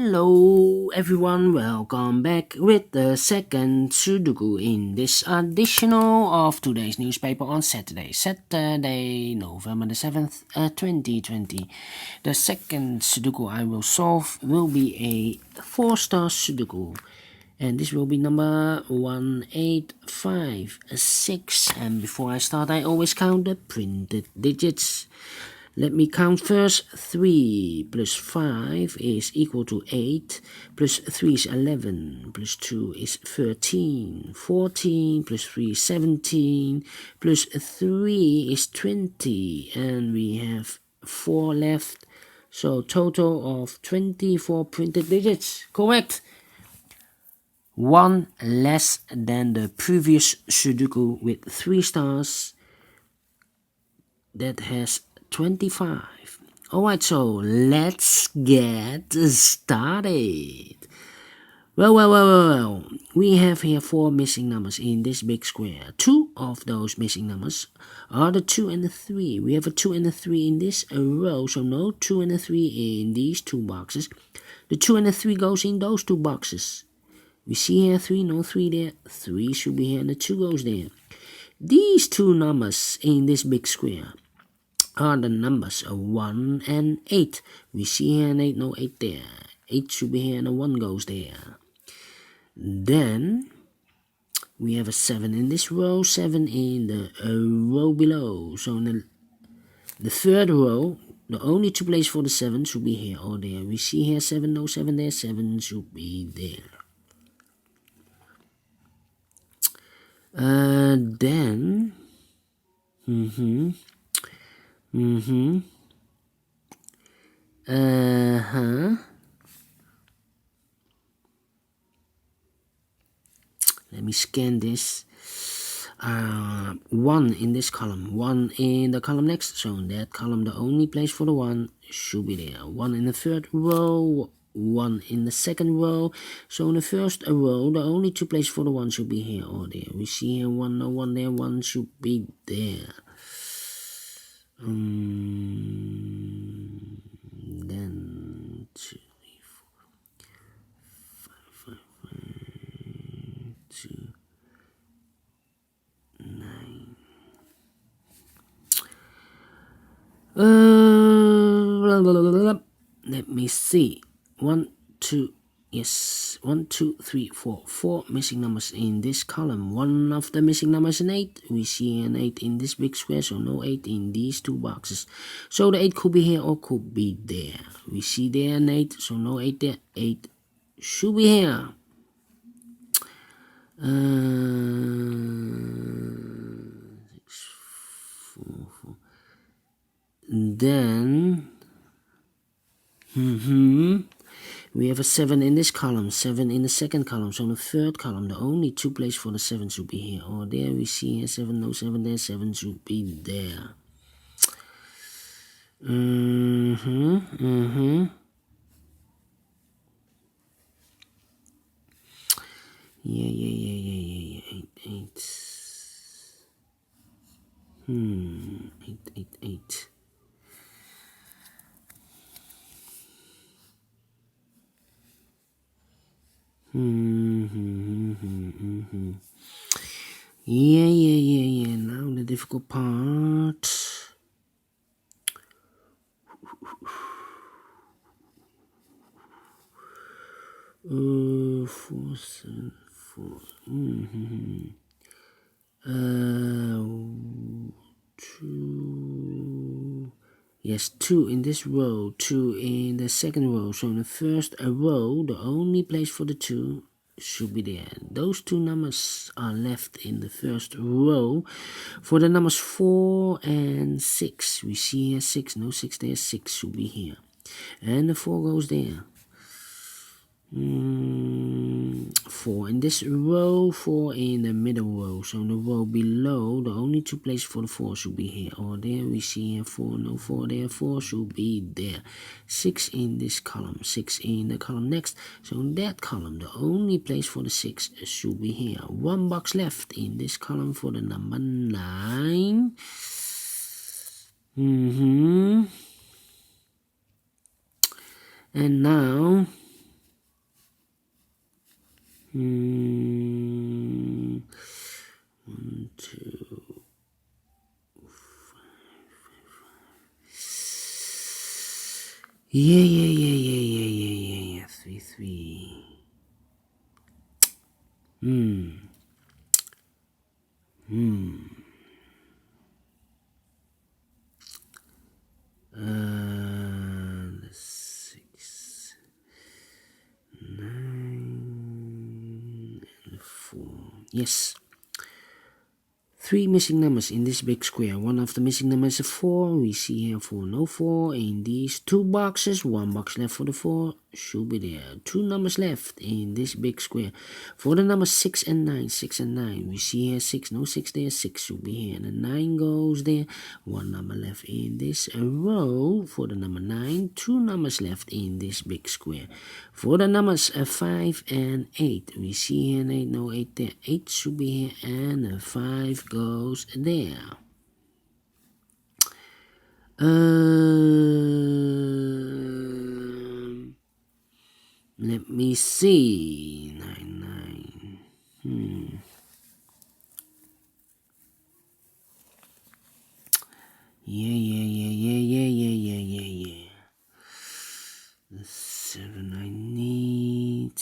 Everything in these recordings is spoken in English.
Hello everyone, welcome back with the second Sudoku in this additional of today's newspaper on Saturday, November the 7th, 2020. The second Sudoku I will solve will be a 4-star Sudoku. And this will be number 1856. And before I start, I always count the printed digits. Let me count first. 3 plus 5 is equal to 8, plus 3 is 11, plus 2 is 13, 14, plus 3 is 17, plus 3 is 20, and we have 4 left, so total of 24 printed digits. Correct! One less than the previous Sudoku with 3 stars that has 25. Alright, so let's get started. Well. We have here 4 missing numbers in this big square. 2 of those missing numbers are the 2 and the 3. We have a 2 and a 3 in this row, so no 2 and a 3 in these 2 boxes. The 2 and the 3 goes in those 2 boxes. We see here 3, no 3 there. 3 should be here and the 2 goes there. These 2 numbers in this big square are the numbers 1 and 8. We see here an 8, no 8 there. 8 should be here and a 1 goes there. Then we have a 7 in this row, 7 in the row below. So in the third row, the only 2 places for the 7 should be here or there. We see here 7, no 7 there, 7 should be there. Then let me scan this. 1 in this column, 1 in the column next. So in that column, the only place for the 1 should be there. 1 in the third row, 1 in the second row. So in the first row, the only 2 places for the 1 should be here or there. We see here 1, no 1 there, 1 should be there. Then 2, 3, 4, 5, 2, 9. Let me see. 1, 2, yes, 1, 2, 3, 4. 4 missing numbers in this column. One of the missing numbers is an 8. We see an 8 in this big square, so no 8 in these 2 boxes. So the 8 could be here or could be there. We see there an 8, so no 8 there. 8 should be here. 6, 4, 4. Then we have a 7 in this column, 7 in the second column. So in the third column, the only 2 places for the 7 should be here or there. We see here 7, no 7 there, 7 should be there. Yeah. 8. 8. Yeah. Now the difficult part. 4, 7, 4. 2. Yes, 2 in this row, 2 in the second row. So in the first row, the only place for the 2 should be there. Those 2 numbers are left in the first row. For the numbers 4 and 6, we see here 6, no 6 there, 6 should be here. And the 4 goes there. 4 in this row, 4 in the middle row. So in the row below, the only 2 places for the 4 should be here or there. We see here 4, no 4 there, 4 should be there. 6 in this column, 6 in the column next. So in that column, the only place for the 6 should be here. 1 box left in this column for the number 9. And now Yeah. 3, 3. The 6, 9, and 4. Yes. 3 missing numbers in this big square. One of the missing numbers is a 4. We see here 4, no 4. In these 2 boxes, 1 box left for the 4. Should be there. 2 numbers left in this big square. For the numbers 6 and 9, 6 and 9. We see here 6, no 6 there. 6 should be here. And the 9 goes there. 1 number left in this row. For the number 9, 2 numbers left in this big square. For the numbers 5 and 8. We see here 8, no 8 there. 8 should be here. And 5 goes there. Let me see. 9, 9. Yeah. The 7 I need.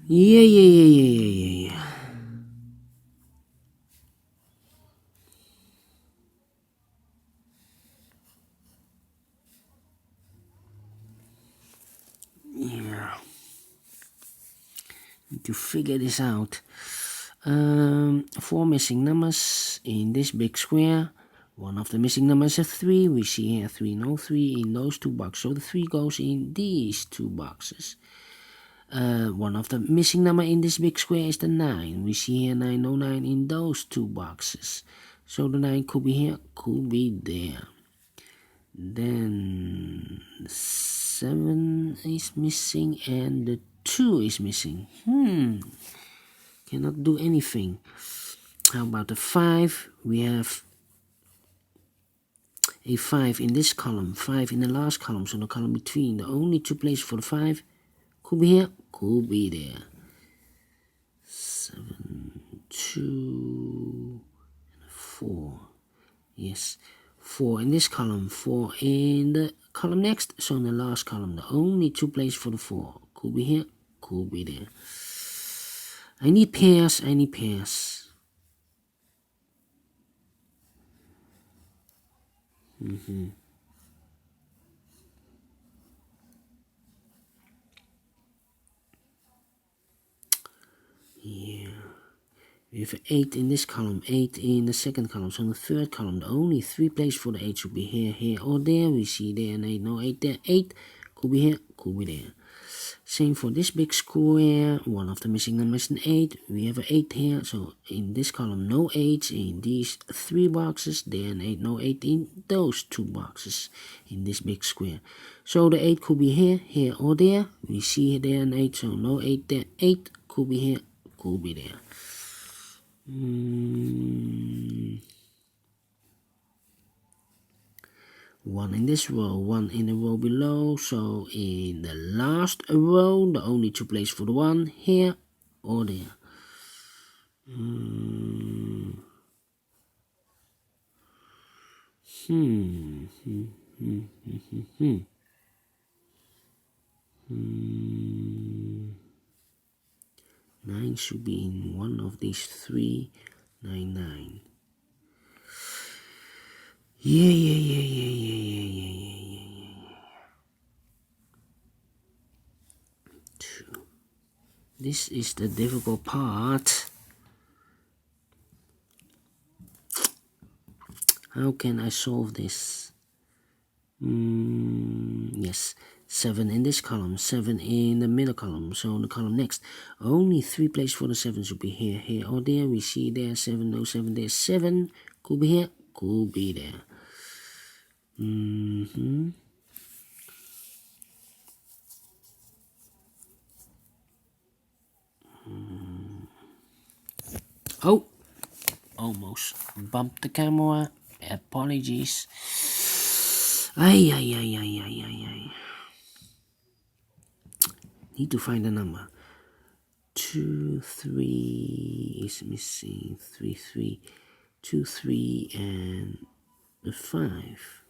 Yeah. Need to figure this out. 4 missing numbers in this big square. One of the missing numbers is 3. We see here 3, no 3 in those 2 boxes. So the 3 goes in these 2 boxes. One of the missing number in this big square is the 9. We see here 9, no 9 in those 2 boxes. So the 9 could be here, could be there. Then 7 is missing and the 2 is missing. Cannot do anything. How about the 5? We have a 5 in this column, 5 in the last column, so the column between. The only 2 places for the 5 could be here, could be there. 7, 2, 4. Yes, 4 in this column, 4 in the column next, so in the last column. The only 2 places for the 4 could be here, could be there. I need pairs. Yeah. We have 8 in this column, 8 in the second column. So in the third column, the only 3 places for the 8 should be here, or there. We see there and 8, no 8 there. 8 could be here, could be there. Same for this big square. One of the missing numbers is an 8. We have an 8 here. So in this column, no 8 in these 3 boxes. There and 8, no 8 in those 2 boxes in this big square. So the 8 could be here, or there. We see there and 8, so no 8 there. 8 could be here, could be there. 1 in this row, 1 in the row below. So in the last row, the only 2 places for the 1, here or there. Nine should be in one of these 3. 9, 9. Yeah. 2. This is the difficult part. How can I solve this? Yes, 7 in this column, 7 in the middle column. So in the column next, only 3 places for the 7 should be here or there. We see there 7, no 7 there. 7 could be here, could be there. Oh, almost bumped the camera. Apologies. Ay. Need to find a number. 2, 3 is missing. 3, 3. 2, 3, and the 5.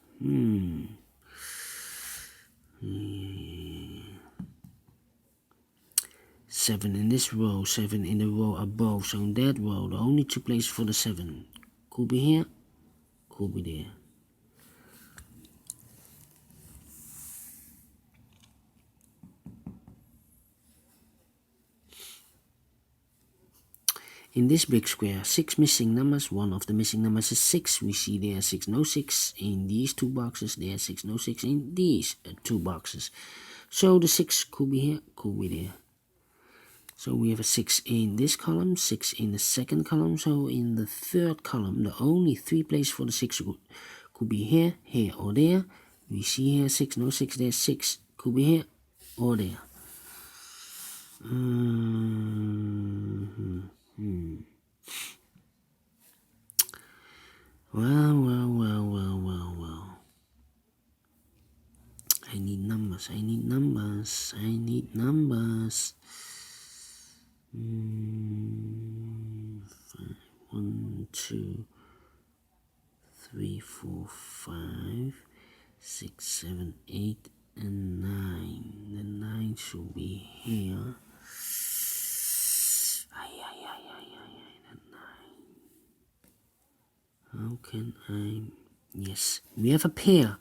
7 in this row, 7 in the row above. So in that row, the only two places for the 7. Could be here, could be there. In this big square, 6 missing numbers. One of the missing numbers is 6. We see there 6, no 6 in these two boxes. There 6, no 6 in these two boxes. So the 6 could be here, could be there. So we have a 6 in this column, 6 in the second column. So in the third column, the only 3 places for the 6 could be here, here, or there. We see here 6, no 6, there's 6. Could be here or there. Well. I need numbers. 1, 2, 3, 4, 5, 6, 7, 8, and 9. The 9 should be here. The 9. How can I? Yes, we have a pair.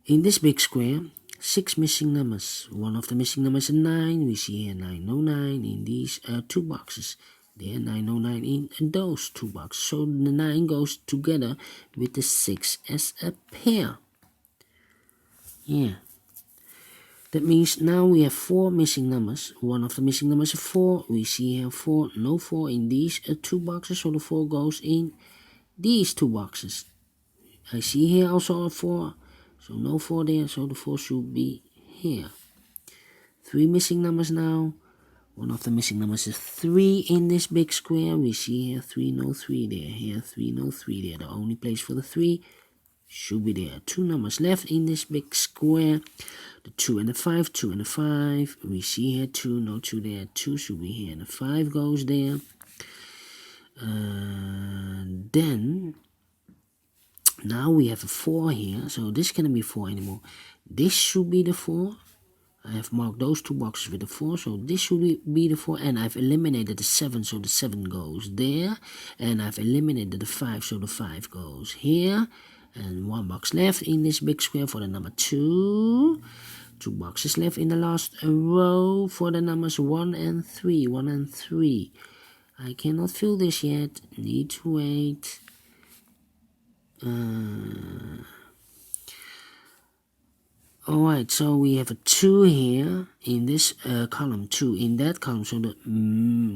In this big square, 6 missing numbers. One of the missing numbers is 9. We see here 9, no 9 in these two boxes. There 9, no 9 in those two boxes. So the 9 goes together with the 6 as a pair. Yeah. That means now we have 4 missing numbers. One of the missing numbers is 4. We see here 4, no 4 in these two boxes. So the 4 goes in these two boxes. I see here also a 4. So no 4 there, so the 4 should be here. 3 missing numbers now. One of the missing numbers is 3 in this big square. We see here 3, no 3 there. Here 3, no 3 there. The only place for the 3 should be there. 2 numbers left in this big square. The 2 and the 5, 2 and the 5. We see here 2, no 2 there. 2 should be here. And the 5 goes there. Then now we have a 4 here, so this cannot be 4 anymore. This should be the 4. I have marked those two boxes with the 4, so this should be the 4. And I've eliminated the 7, so the 7 goes there. And I've eliminated the 5, so the 5 goes here. And 1 box left in this big square for the number 2. 2 boxes left in the last row for the numbers 1 and 3. 1 and 3. I cannot fill this yet. Need to wait. Alright, so we have a 2 here in this column, 2 in that column. So the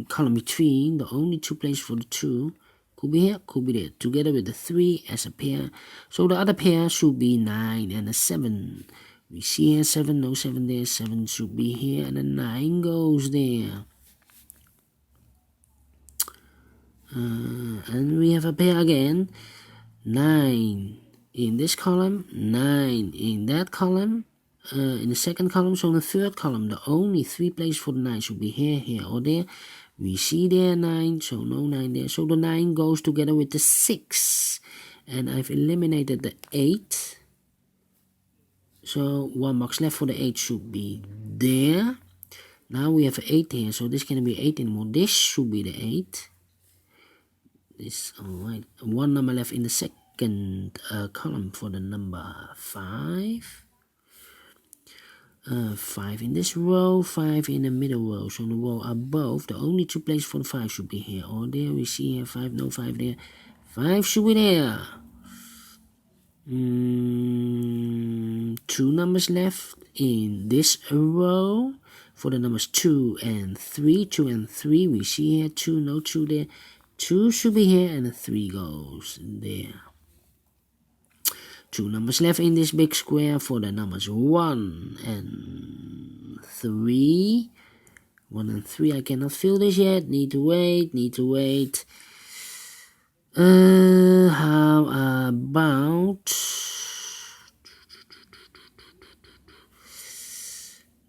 column between, the only 2 places for the 2 could be here, could be there, together with the 3 as a pair. So the other pair should be 9 and a 7. We see here 7, no 7 there, 7 should be here, and a 9 goes there. And we have a pair again. 9 in this column, 9 in that column, in the second column. So in the third column, the only 3 places for the 9 should be here, here, or there. We see there 9, so no 9 there. So the 9 goes together with the 6. And I've eliminated the 8. So 1 box left for the 8 should be there. Now we have an 8 here, so this cannot be 8 anymore. This should be the 8. This, alright. 1 number left in the second column for the number 5. 5 in this row, 5 in the middle row. So in the row above, the only 2 places for the 5 should be here or there. We see here 5, no 5 there. 5 should be there. 2 numbers left in this row for the numbers 2 and 3. 2 and 3, we see here 2, no 2 there. 2 should be here and a 3 goes there. 2 numbers left in this big square for the numbers 1 and 3. 1 and 3, I cannot fill this yet. Need to wait. How about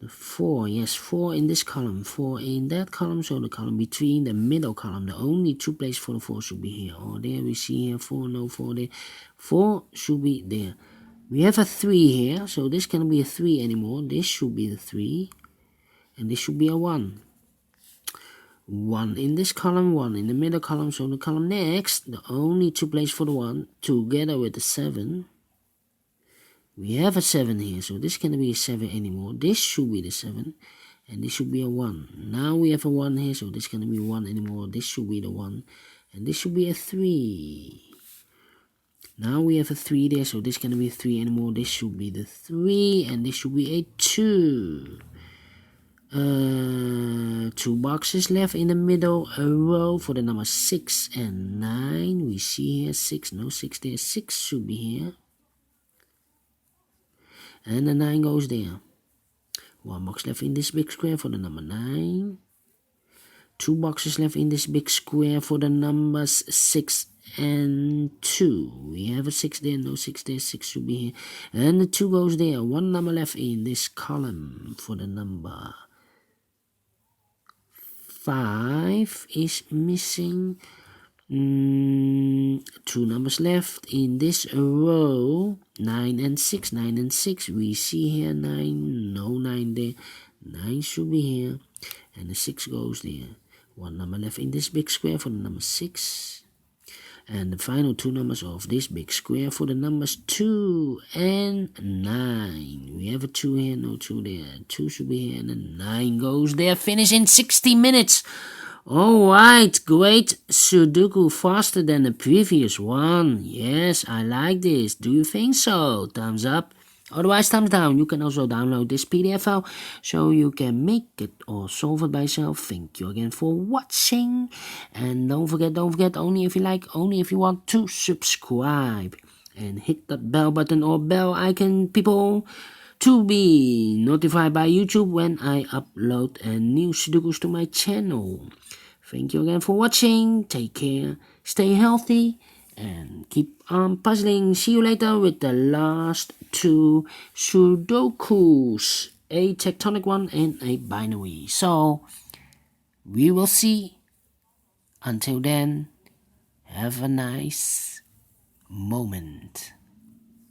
the 4, yes, 4 in this column, 4 in that column, so the column between the middle column, the only 2 places for the 4 should be here. Oh, there we see here 4, no 4 there. 4 should be there. We have a 3 here, so this cannot be a 3 anymore. This should be the 3, and this should be a 1. 1 in this column, 1 in the middle column, so the column next, the only 2 places for the 1, together with the 7. We have a 7 here, so this cannot be a 7 anymore. This should be the 7, and this should be a 1. Now we have a 1 here, so this cannot be 1 anymore. This should be the 1, and this should be a 3. Now we have a 3 there, so this cannot be a 3 anymore. This should be the 3, and this should be a 2. 2 boxes left in the middle, a row for the number 6 and 9. We see here 6, no 6 there. 6 should be here. And the 9 goes there. 1 box left in this big square for the number 9. 2 boxes left in this big square for the numbers 6 and 2. We have a 6 there, no 6 there, 6 should be here. And the 2 goes there. 1 number left in this column for the number 5 is missing. 2 numbers left in this row, 9 and 6, 9 and 6. We see here 9, no 9 there. 9 should be here, and the 6 goes there. 1 number left in this big square for the number 6. And the final 2 numbers of this big square for the numbers 2 and 9. We have a 2 here, no 2 there. 2 should be here, and the 9 goes there. Finish in 60 minutes. Alright, great Sudoku, faster than the previous one. Yes, I like this. Do you think so? Thumbs up. Otherwise, thumbs down. You can also download this PDF file so you can make it or solve it by yourself. Thank you again for watching. And don't forget, only if you like, only if you want to subscribe. And hit that bell button or bell icon, people, to be notified by YouTube when I upload a new Sudokus to my channel. Thank you again for watching. Take care, stay healthy, and keep on puzzling. See you later with the last 2 Sudokus, a tectonic one and a binary. So we will see. Until then, have a nice moment.